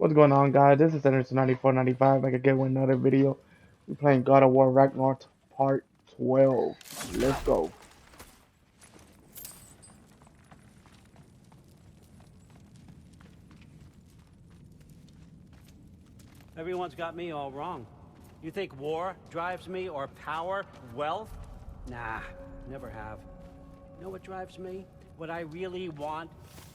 What's going on, guys? This is Anderson 9495. Back again with another video. We're playing God of War Ragnarok Part 12. Let's go. Everyone's got me all wrong. You think war drives me, or power, wealth? Nah, never have. You know what drives me? What I really want?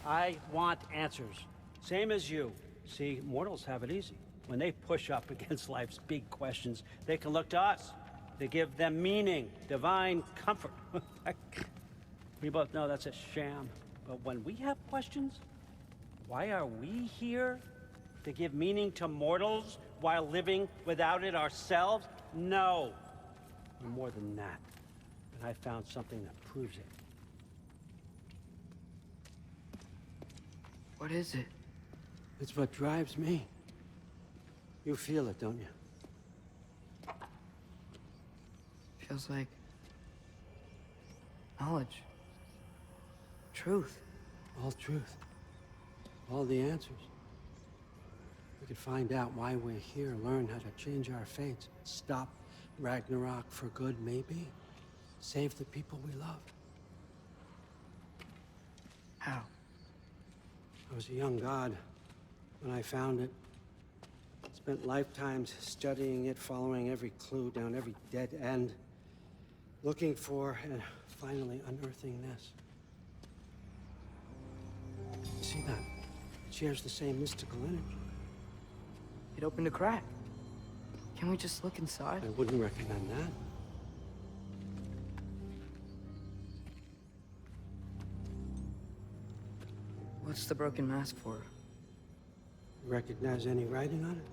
I want answers. Same as you. See, mortals have it easy. When they push up against life's big questions, they can look to us. They give them meaning, divine comfort. We both know that's a sham. But when we have questions, why are we here? To give meaning to mortals while living without it ourselves? No. We're more than that. And I found something that proves it. What is it? It's what drives me. You feel it, don't you? Feels like knowledge. Truth. All truth. All the answers. We could find out why we're here, learn how to change our fates, stop Ragnarok for good, maybe. Save the people we love. How? I was a young god when I found it. Spent lifetimes studying it, following every clue down every dead end, looking for and finally unearthing this. You see that? It shares the same mystical energy. It opened a crack. Can we just look inside? I wouldn't recommend that. What's the broken mask for? You recognize any writing on it?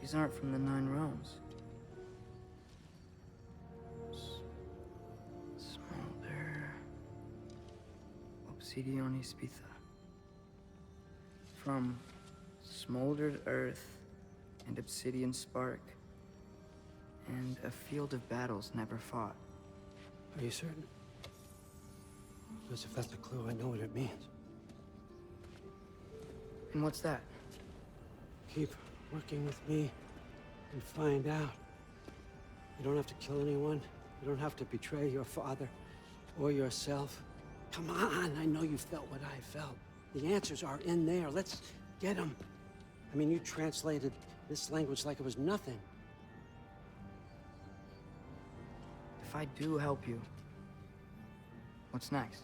These aren't from the Nine Realms. Smolder. Obsidion Ispitha. From smoldered earth and obsidian spark. And a field of battles never fought. Are you certain? Because if that's a clue, I know what it means. And what's that? Keep working with me and find out. You don't have to kill anyone. You don't have to betray your father or yourself. Come on, I know you felt what I felt. The answers are in there. Let's get them. I mean, you translated this language like it was nothing. If I do help you, what's next?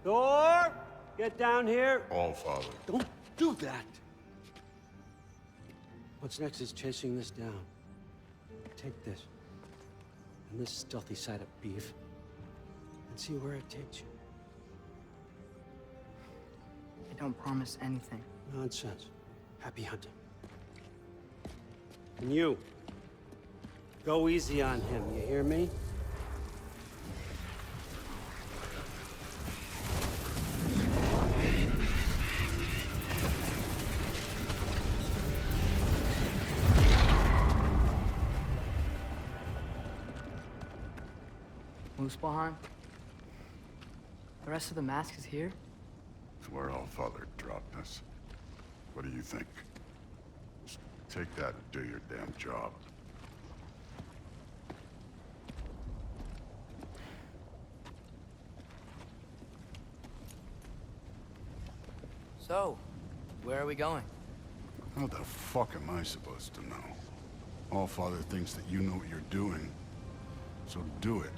Thor, get down here. All, Father. Don't do that. What's next is chasing this down. Take this, and this stealthy side of beef, and see where it takes you. I don't promise anything. Nonsense. Happy hunting. And you, go easy on him, you hear me? Muspelheim? The rest of the mask is here? It's where All Father dropped us. What do you think? Just take that and do your damn job. So, where are we going? How the fuck am I supposed to know? All Father thinks that you know what you're doing, so do it.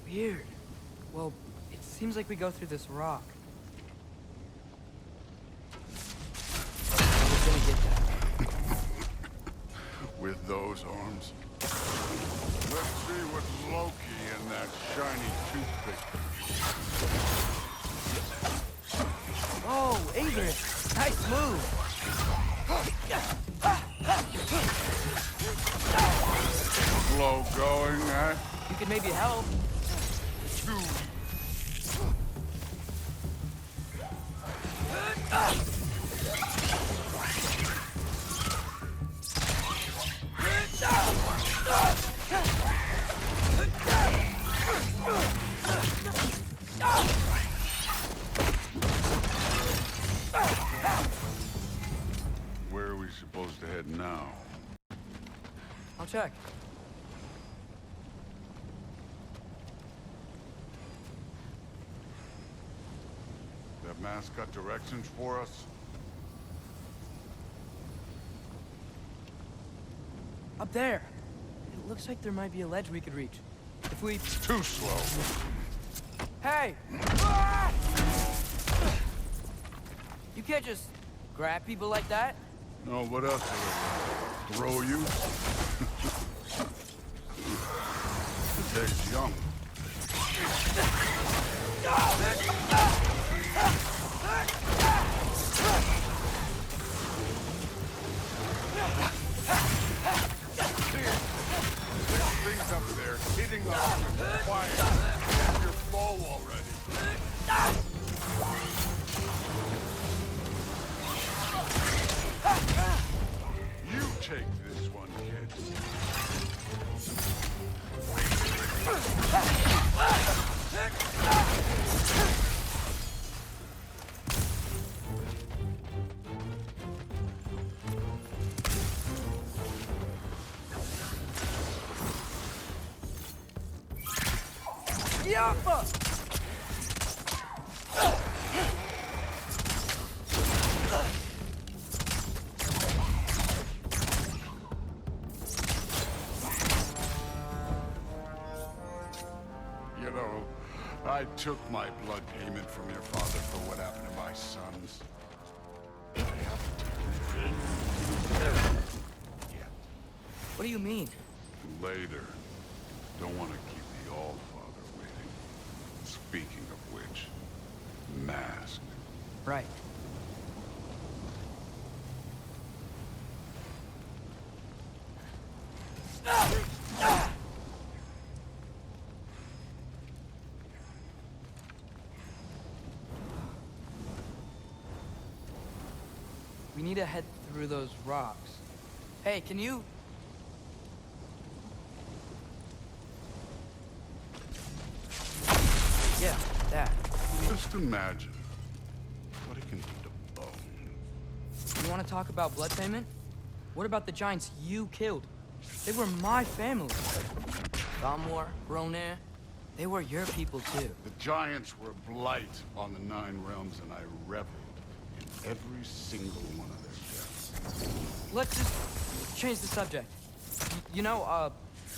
Weird. Well, it seems like we go through this rock. We're gonna get that. With those arms? Let's see what's Loki in that shiny toothpick. Oh, Ingrid! Nice move! Slow going, eh? You could maybe help. now. I'll check. That mask got directions for us? Up there. It looks like there might be a ledge we could reach. If we... Too slow. Hey! Ah! You can't just grab people like that. No, what else do they throw you? The day's young. Things up there hitting us. Quiet. Get your bow already. You take this one, kid. Yappa! You know, I took my blood payment from your father for what happened to my sons. I haven't yet. What do you mean? Later. Don't want to keep the All-Father waiting. Speaking of which, mask. Right. We need to head through those rocks. Hey, can you... Yeah, that. Just imagine what it can do to bone. You want to talk about blood payment? What about the giants you killed? They were my family. Thamor, Ronair, they were your people too. The giants were a blight on the Nine Realms, and I reveled in every single one of their deaths. Let's just change the subject. You know,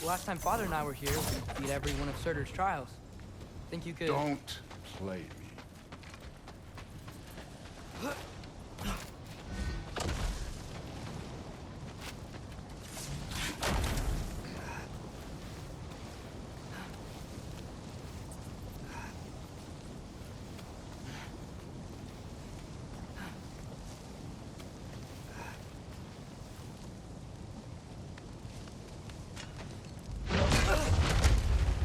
last time Father and I were here, we beat every one of Surtur's trials. Think you could... Don't play me.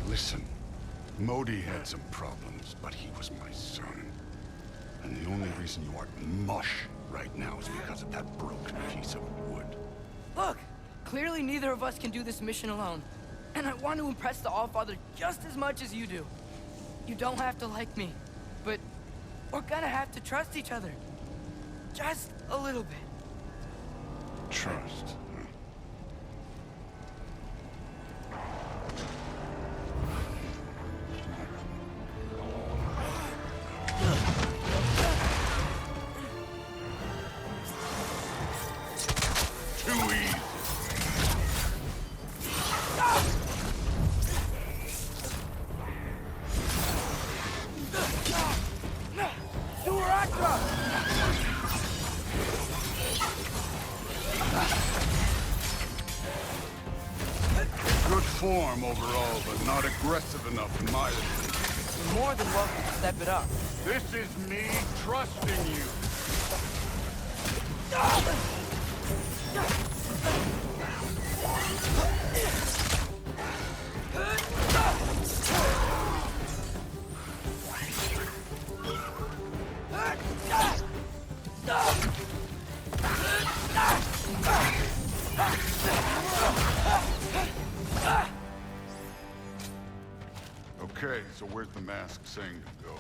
Listen, Modi had some problems, but he was my son. And the only reason you aren't mush right now is because of that broken piece of wood. Look! Clearly neither of us can do this mission alone. And I want to impress the Allfather just as much as you do. You don't have to like me, but we're gonna have to trust each other. Just a little bit. Trust. Too easy. Good form overall, but not aggressive enough in my opinion. You're more than welcome to step it up. This is me trusting you. Okay, so where's the mask saying to go?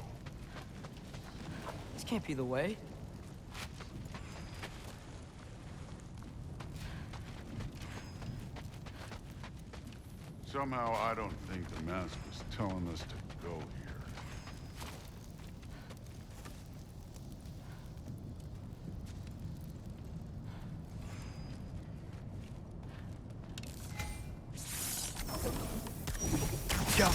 This can't be the way. Somehow I don't think the mask was telling us to go here. Go.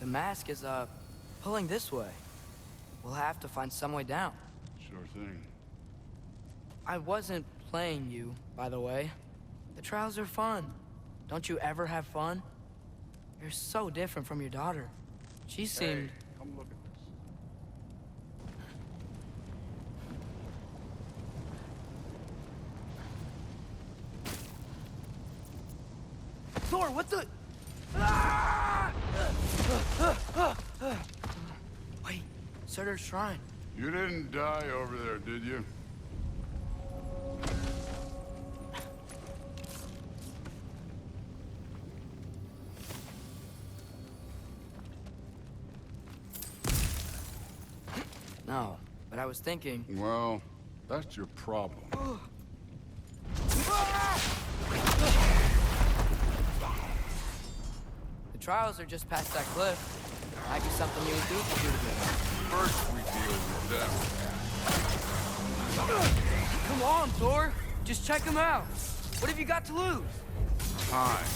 The mask is, pulling this way. We'll have to find some way down. Sure thing. I wasn't playing you, by the way. The trials are fun. Don't you ever have fun? You're so different from your daughter. She seemed... Hey, come look at this. Thor, what the... Ah! Wait, Surtur's shrine. You didn't die over there, did you? No, but I was thinking... Well, that's your problem. The trials are just past that cliff. Might be something you and Duke can do together. First we deal with them. Come on, Thor. Just check them out. What have you got to lose? Time.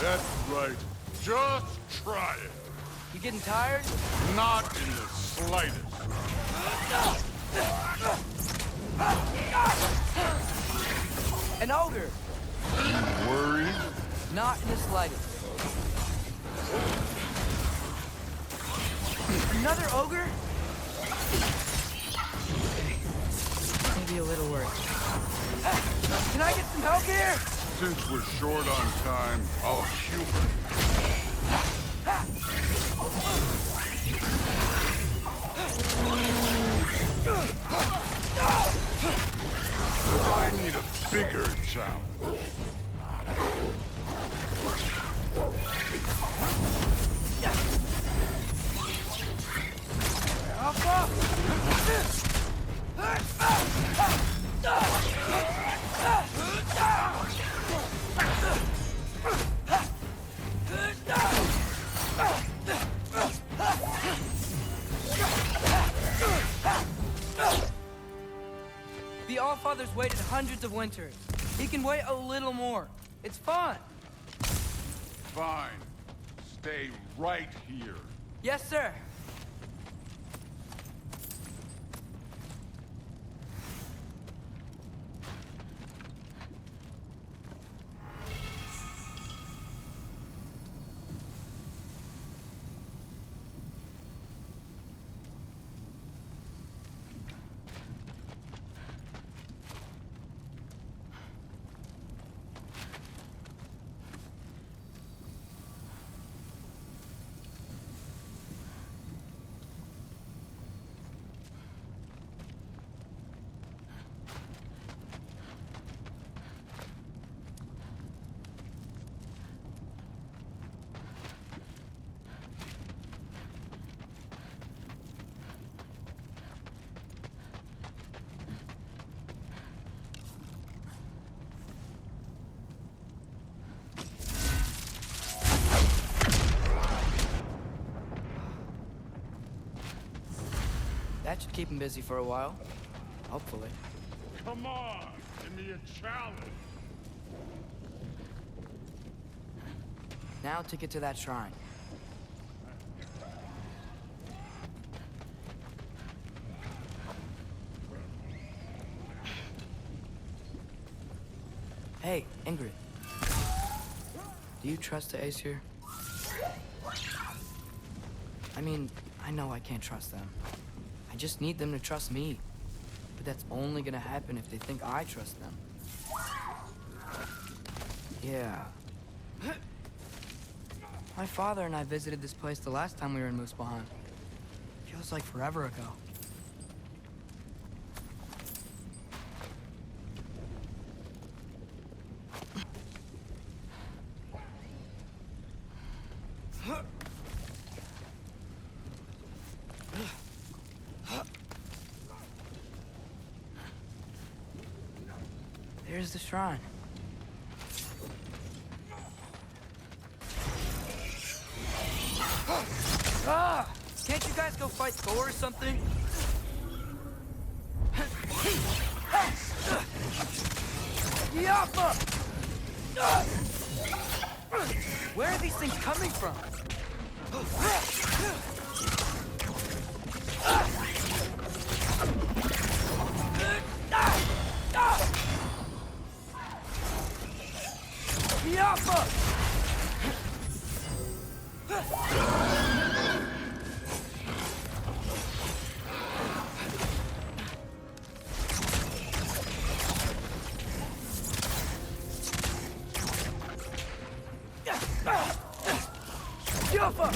That's right. Just try it. You getting tired? Not in the slightest. An ogre. Worried? Not in the slightest. Another ogre? Maybe a little worried. Can I get some help here? Since we're short on time, I'll humor. I need a bigger challenge. The Allfather's waited hundreds of winters. He can wait a little more. It's fun. Fine. Stay right here. Yes, sir. That should keep him busy for a while. Hopefully. Come on, give me a challenge. Now to get to that shrine. Hey, Ingrid. Do you trust the Ace here? I mean, I know I can't trust them. I just need them to trust me. But that's only gonna happen if they think I trust them. Yeah. My father and I visited this place the last time we were in Muspelheim. Feels like forever ago. There's the shrine. Ah! Can't you guys go fight Thor or something? Yappa! Where are these things coming from? Yappa! Yappa!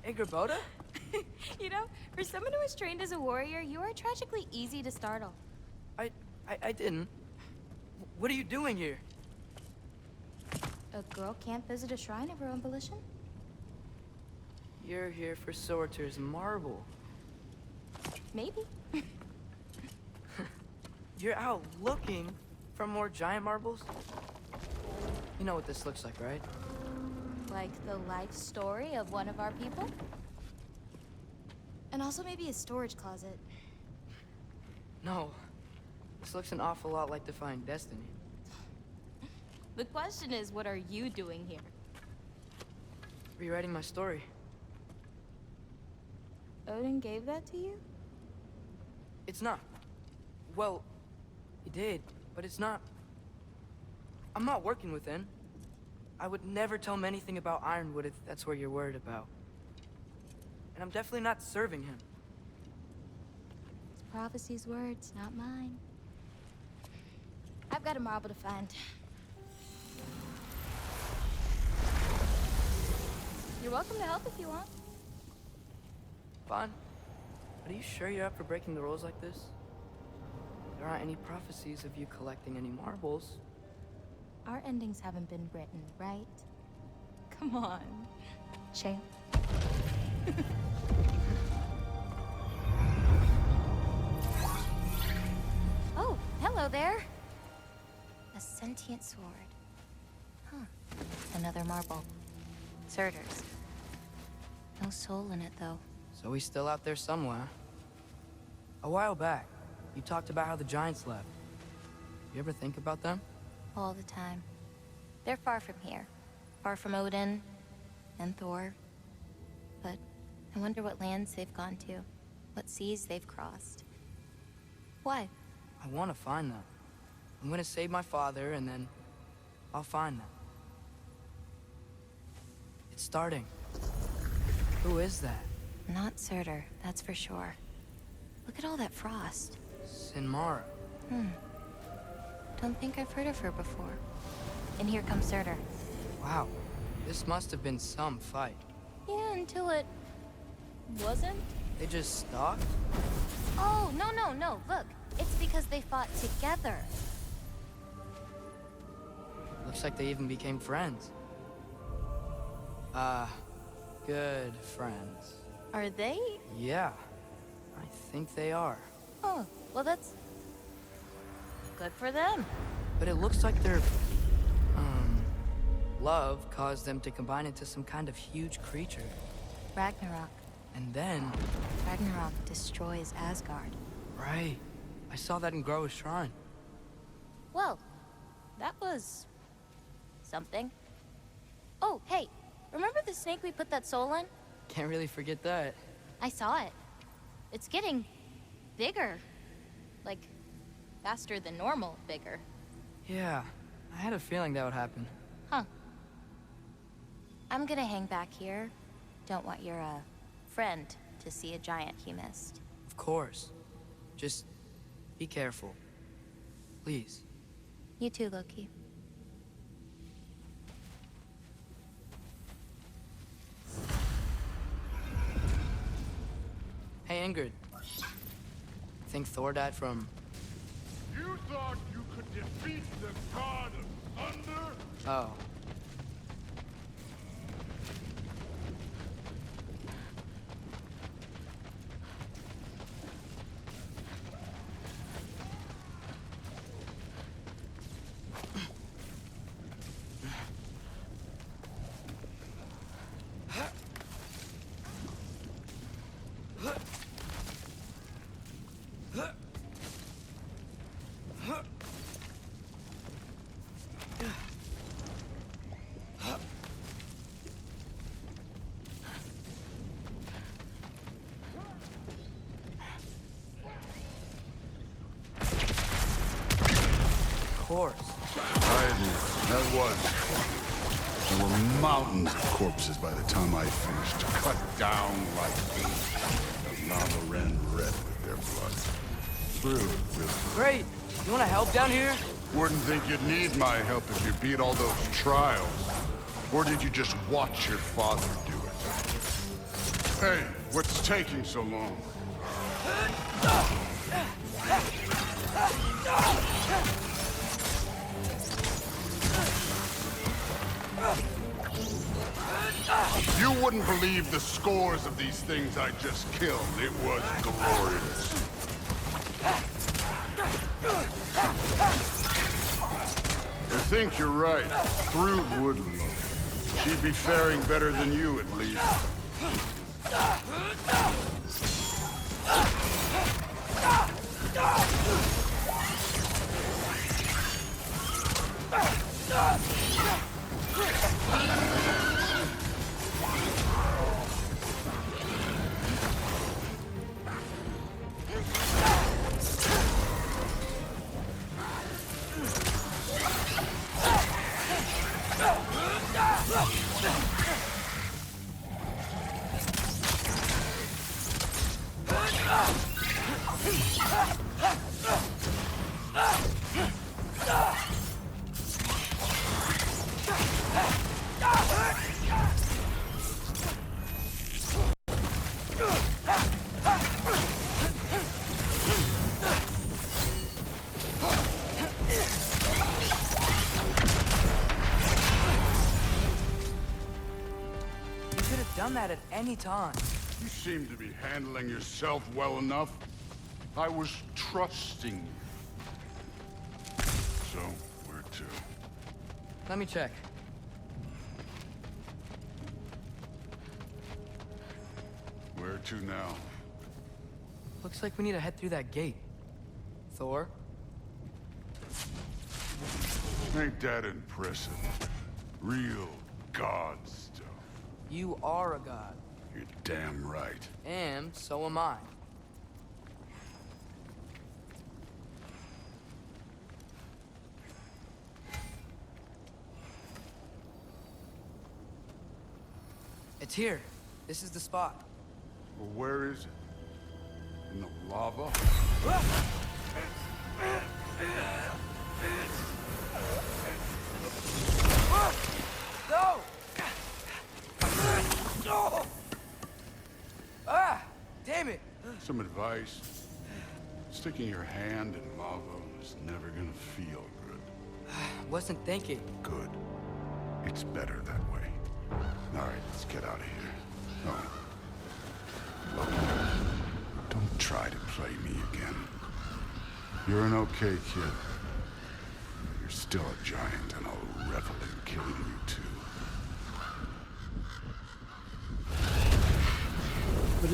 Hey, Gerboda? You know, for someone who was trained as a warrior, you are tragically easy to startle. I didn't. What are you doing here? A girl can't visit a shrine of her own volition? You're here for Sorter's marble. Maybe. You're out looking for more giant marbles? You know what this looks like, right? Like the life story of one of our people? And also maybe a storage closet. No. This looks an awful lot like Defying Destiny. The question is, what are you doing here? Rewriting my story. Odin gave that to you? It's not. Well, he did, but it's not. I'm not working with him. I would never tell him anything about Ironwood if that's what you're worried about. And I'm definitely not serving him. It's prophecy's words, not mine. I've got a marble to find. You're welcome to help if you want. Fine. But are you sure you're up for breaking the rules like this? There aren't any prophecies of you collecting any marbles. Our endings haven't been written, right? Come on, champ. Oh, hello there. A sentient sword. Huh. Another marble. Surtur's. No soul in it, though. So he's still out there somewhere. A while back, you talked about how the giants left. You ever think about them? All the time. They're far from here. Far from Odin and Thor. But I wonder what lands they've gone to. What seas they've crossed. Why? I want to find them. I'm gonna save my father, and then I'll find them. It's starting. Who is that? Not Surtur, that's for sure. Look at all that frost. Sinmara. Don't think I've heard of her before. And here comes Surtur. Wow. This must have been some fight. Yeah, until it... wasn't? They just stalked? Oh, no. Look, it's because they fought together. Looks like they even became friends. Good friends. Are they? Yeah, I think they are. Oh, well that's... good for them. But it looks like they're... love caused them to combine into some kind of huge creature. Ragnarok. And then... Ragnarok destroys Asgard. Right. I saw that in Groa's shrine. Well, that was... something. Oh, hey, remember the snake we put that soul in? Can't really forget that. I saw it. It's getting... bigger. Like, faster than normal bigger. Yeah, I had a feeling that would happen. Huh. I'm gonna hang back here. Don't want your, friend to see a giant he missed. Of course. Just be careful. Please. You too, Loki. Hey, Ingrid. Think Thor died from... You thought you could defeat the god of thunder? Oh. Of course. That was. There were mountains of corpses by the time I finished. Cut down like ink. The lava ran red with their blood. True, really. Great. You want to help down here? Wouldn't think you'd need my help if you beat all those trials. Or did you just watch your father do it? Hey, what's taking so long? You wouldn't believe the scores of these things I just killed. It was glorious. I think you're right. Thrud would love. She'd be faring better than you, at least. Done that at any time. You seem to be handling yourself well enough. I was trusting you. So, where to? Let me check. Where to now? Looks like we need to head through that gate. Thor? Ain't that impressive? Real god stuff. You are a god. You're damn right. And so am I. It's here. This is the spot. Well, where is it? In the lava? No! Ah! Damn it! Some advice. Sticking your hand in lava is never gonna feel good. Wasn't thinking. Good. It's better that way. All right, let's get out of here. Oh. Loki, don't try to play me again. You're an okay kid. You're still a giant, and I'll revel in killing you too.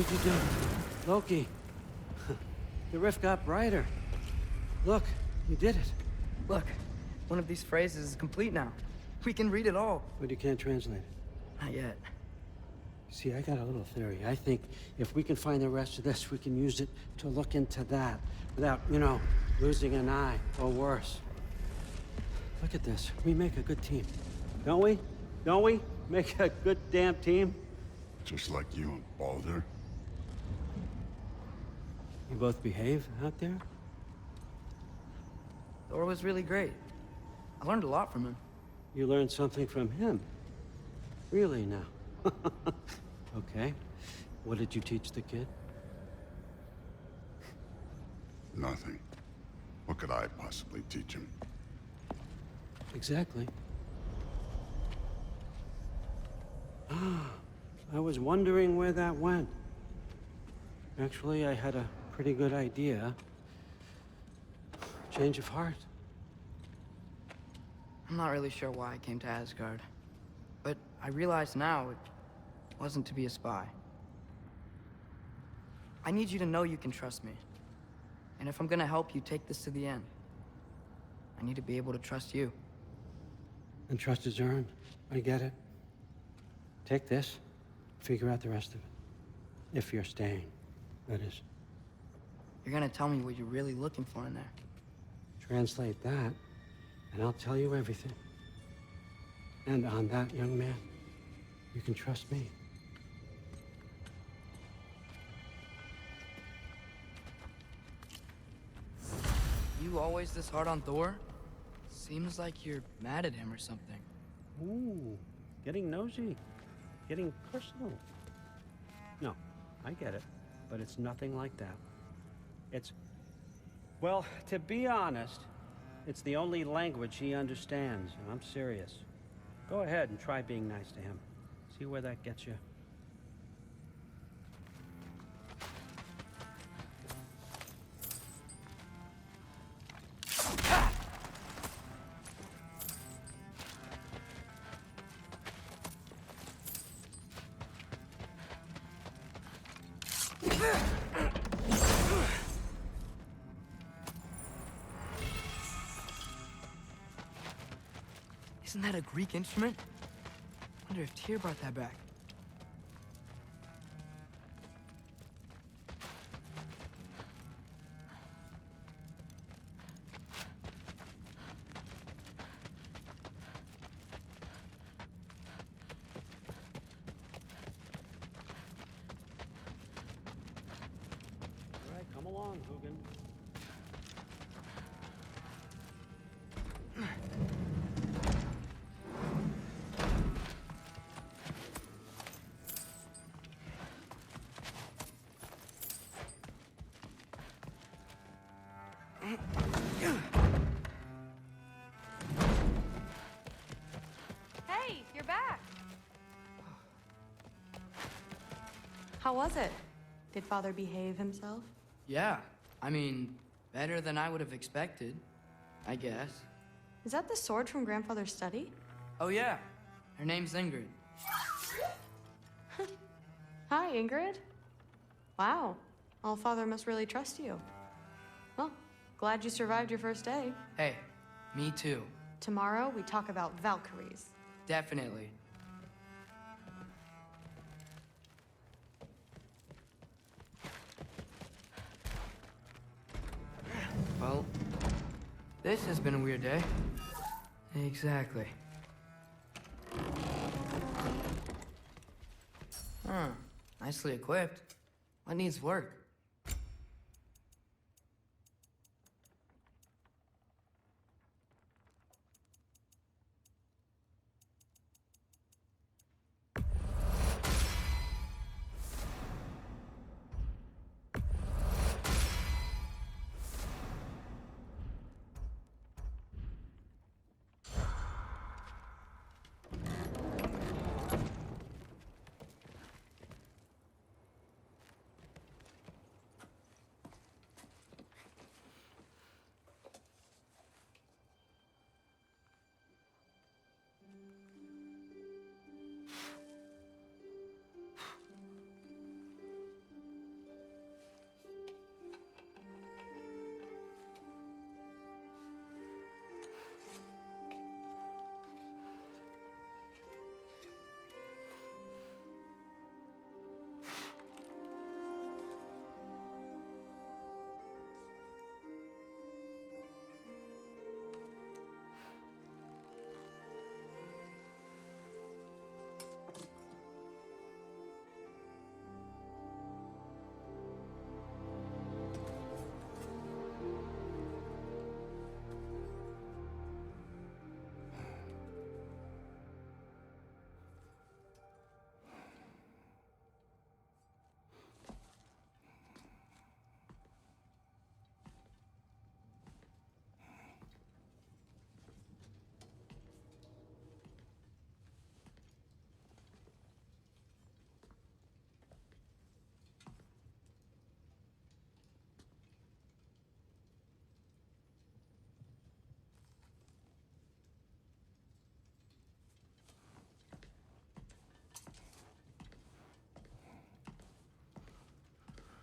did you do? Loki. The rift got brighter. Look, you did it. Look, one of these phrases is complete now. We can read it all. But you can't translate it. Not yet. See, I got a little theory. I think if we can find the rest of this, we can use it to look into that without, losing an eye or worse. Look at this. We make a good team. Don't we? Don't we? Make a good damn team? Just like you and Baldur. You both behave out there? Thor was really great. I learned a lot from him. You learned something from him? Really now? Okay. What did you teach the kid? Nothing. What could I possibly teach him? Exactly. I was wondering where that went. Actually, I had a pretty good idea. Change of heart. I'm not really sure why I came to Asgard. But I realize now it wasn't to be a spy. I need you to know you can trust me. And if I'm gonna help you take this to the end, I need to be able to trust you. And trust is earned. I get it. Take this. Figure out the rest of it. If you're staying, that is. You're gonna tell me what you're really looking for in there. Translate that, and I'll tell you everything. And on that, young man, you can trust me. You always this hard on Thor? Seems like you're mad at him or something. Ooh, getting nosy. Getting personal. No, I get it, but it's nothing like that. It's... Well, to be honest, it's the only language he understands, and I'm serious. Go ahead and try being nice to him. See where that gets you. Isn't that a Greek instrument? Wonder if Tyr brought that back. All right, come along, Hugin. Hey, you're back. How was it? Did Father behave himself? Yeah, I mean, better than I would have expected, I guess. Is that the sword from Grandfather's study? Oh yeah, her name's Ingrid. Hi, Ingrid. Wow, Allfather must really trust you. Well, glad you survived your first day. Hey, me too. Tomorrow, we talk about Valkyries. Definitely. Well, this has been a weird day. Exactly. Huh. Nicely equipped. What needs work?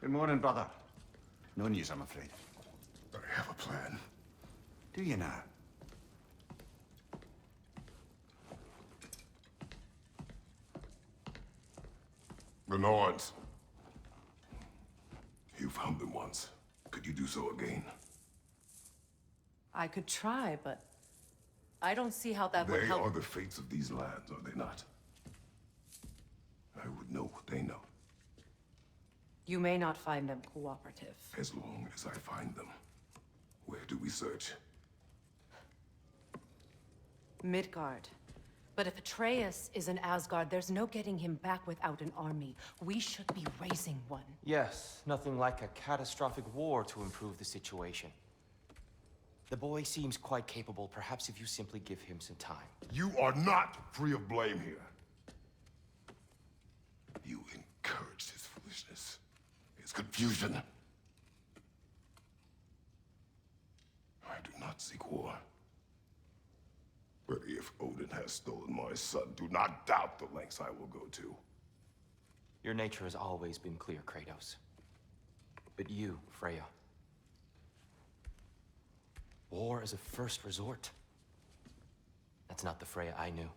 Good morning, brother. No news, I'm afraid. I have a plan. Do you now? The Nords. You found them once. Could you do so again? I could try, but I don't see how that would They help. are the fates of these lands, are they not? I would know what they know, You may not find them cooperative. as long as I find them. Where do we search? Midgard. But if Atreus is in Asgard, there's no getting him back without an army. We should be raising one. Yes, nothing like a catastrophic war to improve the situation. The boy seems quite capable. Perhaps if you simply give him some time. You are not free of blame here. You encouraged his foolishness, his confusion. I do not seek war. But if Odin has stolen my son, do not doubt the lengths I will go to. Your nature has always been clear, Kratos. But you, Freya. War is a first resort. That's not the Freya I knew.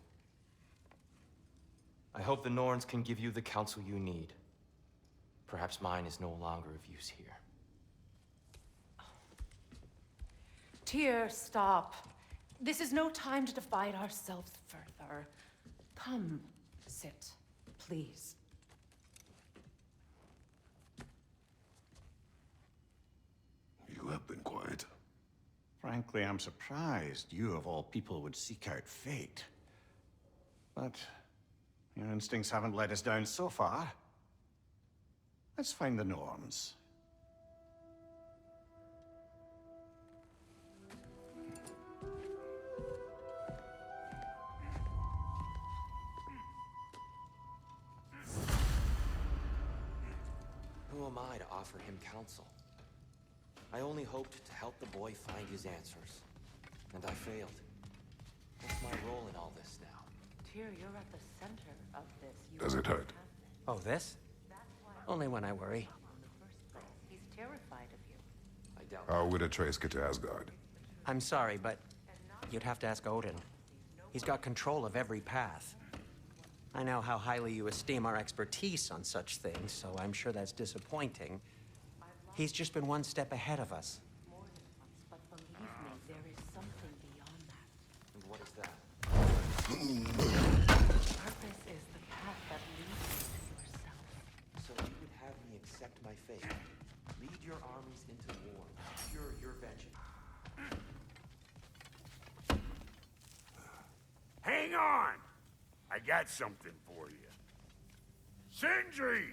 I hope the Norns can give you the counsel you need. Perhaps mine is no longer of use here. Tyr, stop. This is no time to divide ourselves further. Come, sit, please. You have been quiet. Frankly, I'm surprised you, of all people, would seek out fate. But your instincts haven't let us down so far. Let's find the Norns. Who am I to offer him counsel? I only hoped to help the boy find his answers. And I failed. What's my role in all this now? Tyr, you're at the center of this. Does it hurt? Oh, this? Only when I worry. In the first place, he's terrified of you. I doubt How would Atreus get to Asgard? I'm sorry, but you'd have to ask Odin. He's got control of every path. I know how highly you esteem our expertise on such things, so I'm sure that's disappointing. He's just been one step ahead of us. More than once, but believe me, there is something beyond that. And what is that? Purpose is the path that leads you to yourself. So you would have me accept my fate. Lead your armies into war. Secure your vengeance. Hang on! I got something for you. Sindri!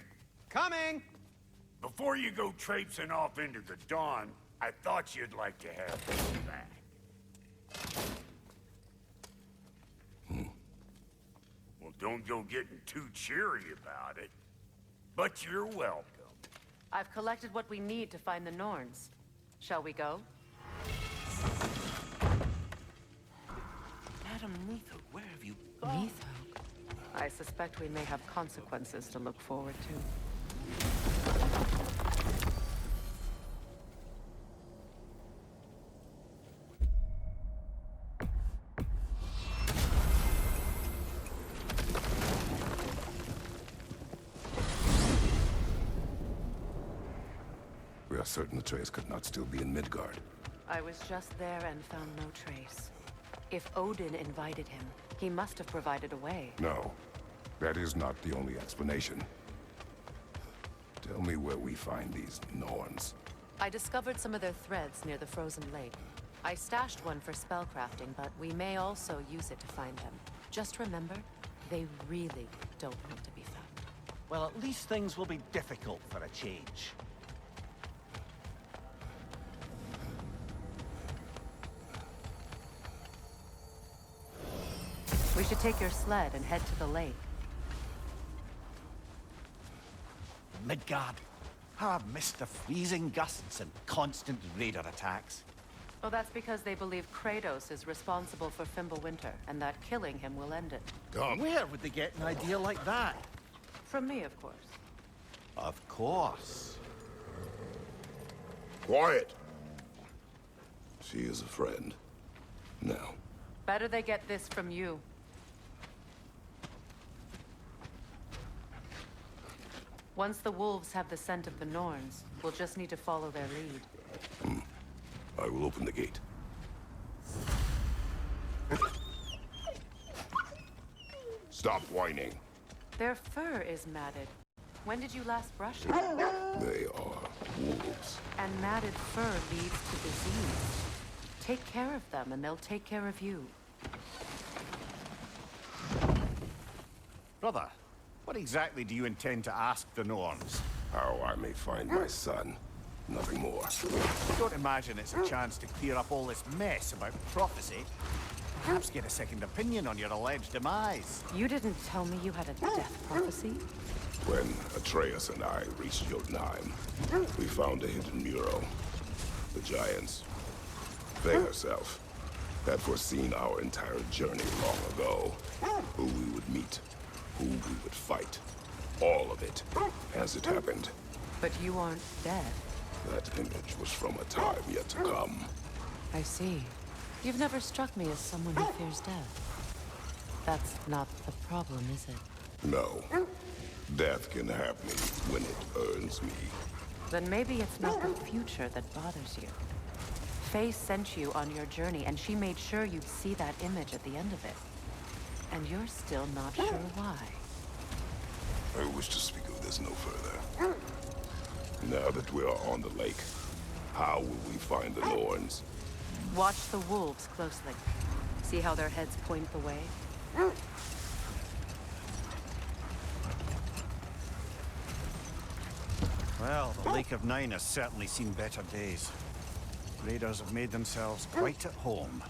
Coming! Before you go traipsing off into the dawn, I thought you'd like to have this back. Well, don't go getting too cheery about it. But you're welcome. I've collected what we need to find the Norns. Shall we go? Madam Neither, where have you gone? Neither. I suspect we may have consequences to look forward to. We are certain Atreus could not still be in Midgard. I was just there and found no trace. If Odin invited him, he must have provided a way. No, that is not the only explanation. Tell me where we find these Norns. I discovered some of their threads near the frozen lake. I stashed one for spellcrafting, but we may also use it to find them. Just remember, they really don't want to be found. Well, at least things will be difficult for a change. We should take your sled and head to the lake. Midgard. How I've missed the freezing gusts and constant raider attacks. Well, that's because they believe Kratos is responsible for Fimbulwinter, and that killing him will end it. Where would they get an idea like that? From me, of course. Of course. Quiet! She is a friend. Now. Better they get this from you. Once the wolves have the scent of the Norns, we'll just need to follow their lead. I will open the gate. Stop whining. Their fur is matted. When did you last brush it? They are wolves. And matted fur leads to disease. Take care of them, and they'll take care of you. Brother, what exactly do you intend to ask the Norns? How I may find my son. Nothing more. Don't imagine it's a chance to clear up all this mess about prophecy. Perhaps get a second opinion on your alleged demise. You didn't tell me you had a death prophecy? When Atreus and I reached Jotunheim, we found a hidden mural. The Giants, they herself, had foreseen our entire journey long ago. Who we would meet, who we would fight. All of it, as it happened. But you aren't dead. That image was from a time yet to come. I see. You've never struck me as someone who fears death. That's not the problem, is it? No. Death can have me when it earns me. Then maybe it's not the future that bothers you. Faye sent you on your journey, and she made sure you'd see that image at the end of it. And you're still not sure why. I wish to speak of this no further. Now that we are on the lake, how will we find the Norns? Watch the wolves closely. See how their heads point the way? Well, the Lake of Nine has certainly seen better days. Raiders have made themselves quite at home.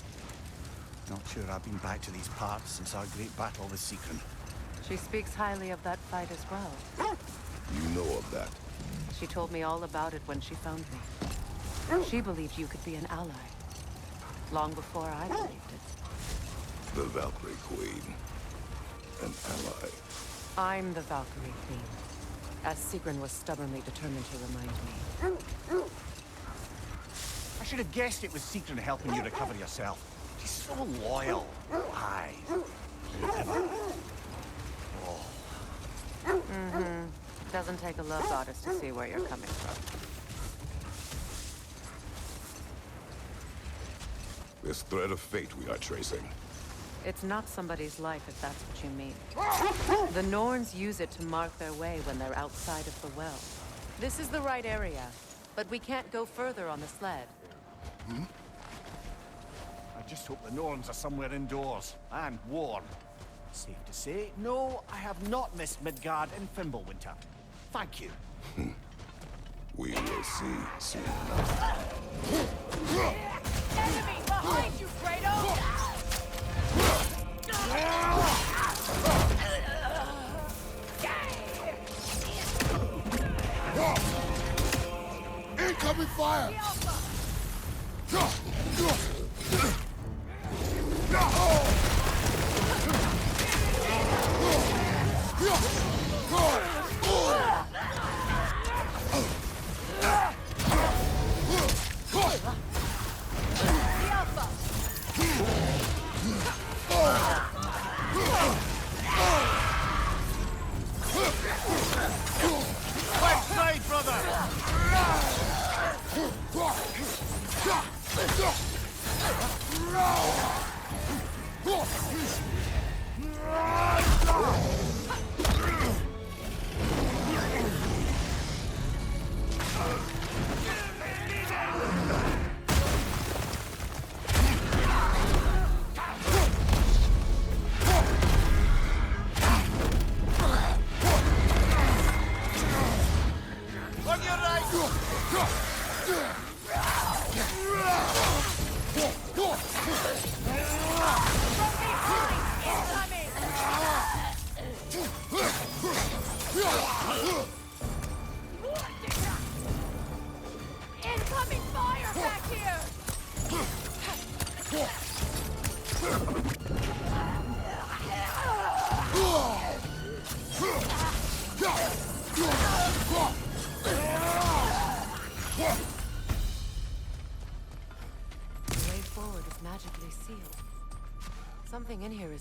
Not sure I've been back to these parts since our great battle with Seekron. She speaks highly of that fight as well. You know of that? She told me all about it when she found me. She believed you could be an ally. Long before I believed it. The Valkyrie Queen. An ally. I'm the Valkyrie Queen. As Seekron was stubbornly determined to remind me. I should have guessed it was Seekron helping you recover yourself. She's so loyal. Aye. Mm-hmm. Doesn't take a love goddess to see where you're coming from. This thread of fate we are tracing. It's not somebody's life, if that's what you mean. The Norns use it to mark their way when they're outside of the well. This is the right area, but we can't go further on the sled. Hmm? I just hope the Norns are somewhere indoors, and warm. Safe to say, no, I have not missed Midgard in Fimbulwinter. Thank you. We will see soon enough. Enemy behind you, Kratos! Incoming fire! Left side, brother! On your right! Incoming fire back here!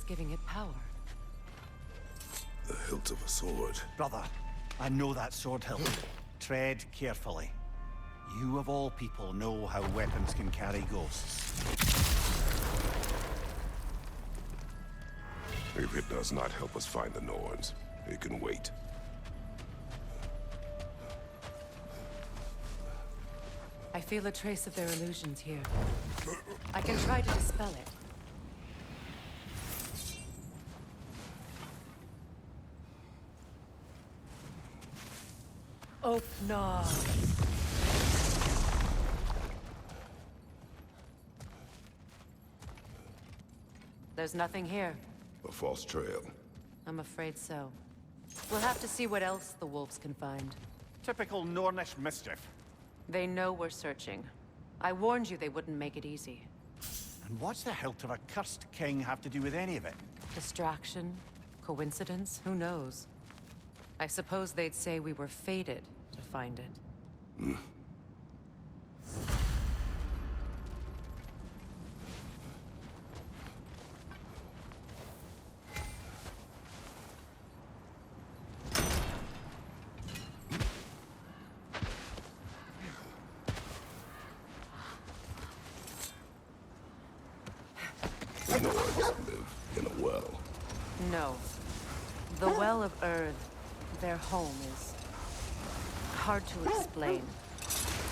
giving it power? The hilt of a sword. Brother, I know that sword hilt. Tread carefully. You of all people know how weapons can carry ghosts. If it does not help us find the Norns, it can wait. I feel a trace of their illusions here. I can try to dispel it. Open. There's nothing here. A false trail. I'm afraid so. We'll have to see what else the wolves can find. Typical Nornish mischief. They know we're searching. I warned you they wouldn't make it easy. And what's the hilt of a cursed king have to do with any of it? Distraction? Coincidence? Who knows? I suppose they'd say we were fated to find it. The Norns live in a well. No. The Well of Earth, their home, is hard to explain.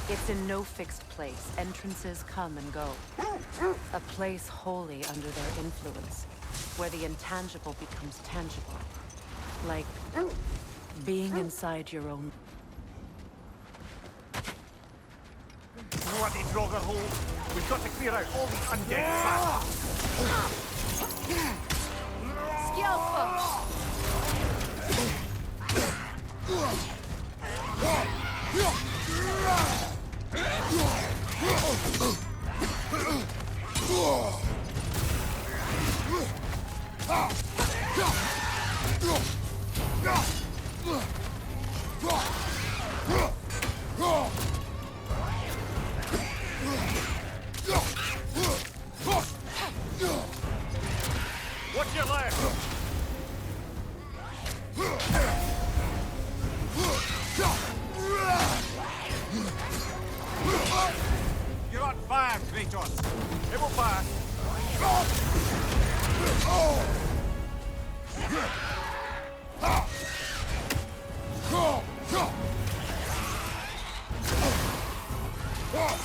It's in no fixed place. Entrances come and go. A place wholly under their influence, where the intangible becomes tangible. Like being inside your own. Bloody Draugr hole! We've got to clear out all these undead bastards! Skillful! What's your left? You're on fire, Kratos. It will pass.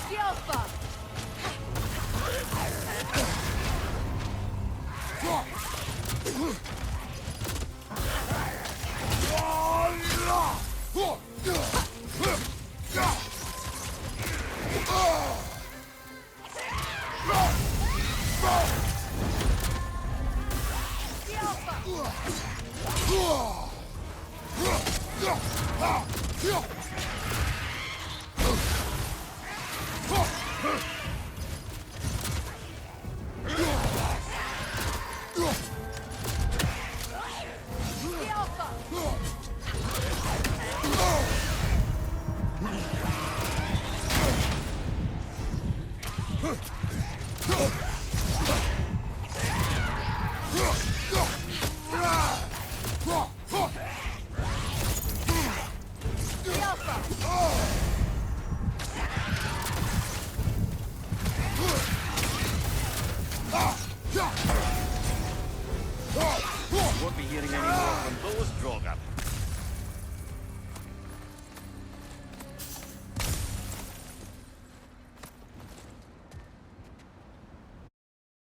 Skillful!